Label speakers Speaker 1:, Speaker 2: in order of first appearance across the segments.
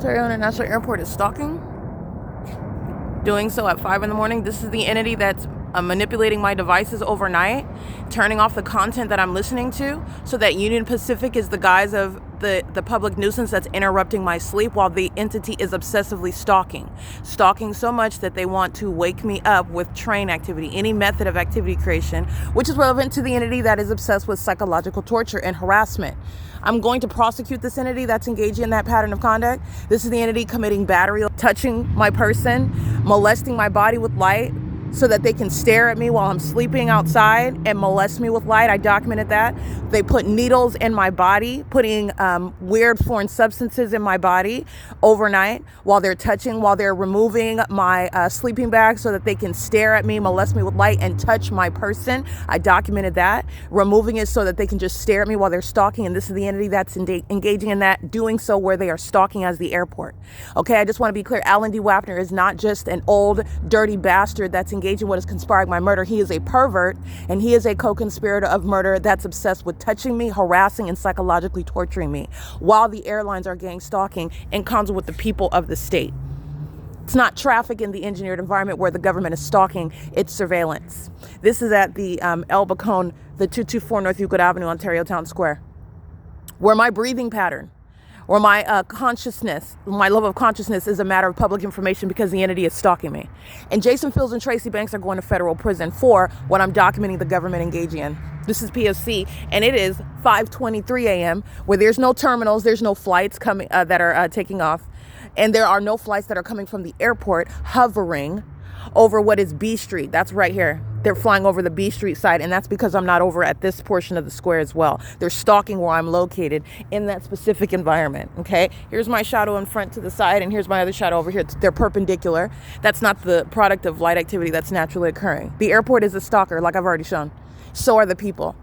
Speaker 1: Ontario International Airport is stalking. Doing so at 5 in the morning. This is the entity that's manipulating my devices overnight, turning off the content that I'm listening to, so that Union Pacific is the guise of the public nuisance that's interrupting my sleep, while the entity is obsessively stalking so much that they want to wake me up with train activity, any method of activity creation, which is relevant to the entity that is obsessed with psychological torture and harassment. I'm going to prosecute this entity that's engaging in that pattern of conduct. This is the entity committing battery, touching my person, molesting my body with light, so that they can stare at me while I'm sleeping outside and molest me with light. I documented that. They put needles in my body, putting weird foreign substances in my body overnight while they're removing my sleeping bag so that they can stare at me, molest me with light, and touch my person. I documented that. Removing it so that they can just stare at me while they're stalking. And this is the entity that's engaging in that, doing so where they are stalking as the airport. Okay, I just want to be clear. Alan D. Wappner is not just an old, dirty bastard that's engaging in what is conspiring my murder. He is a pervert, and he is a co-conspirator of murder that's obsessed with touching me, harassing, and psychologically torturing me while the airlines are gang stalking in concert with the people of the state. It's not traffic in the engineered environment where the government is stalking, it's surveillance. This is at the El Bacon, the 224 North Euclid Avenue, Ontario Town Square, where my breathing pattern, or my consciousness, my love of consciousness is a matter of public information because the entity is stalking me. And Jason Fields and Tracy Banks are going to federal prison for what I'm documenting the government engaging in. This is P.O.C. and it is 5:23 a.m. where there's no terminals, there's no flights coming that are taking off, and there are no flights that are coming from the airport hovering over what is B Street. That's right here. They're flying over the B Street side, and that's because I'm not over at this portion of the square as well. They're stalking where I'm located in that specific environment, okay? Here's my shadow in front to the side, and here's my other shadow over here. They're perpendicular. That's not the product of light activity that's naturally occurring. The airport is a stalker, like I've already shown. So are the people.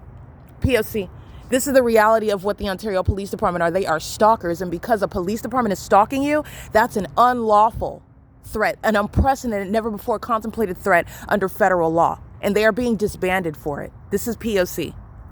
Speaker 1: POC. This is the reality of what the Ontario Police Department are. They are stalkers, and because a police department is stalking you, that's an unlawful threat, an unprecedented, never before contemplated threat under federal law. And they are being disbanded for it. This is POC.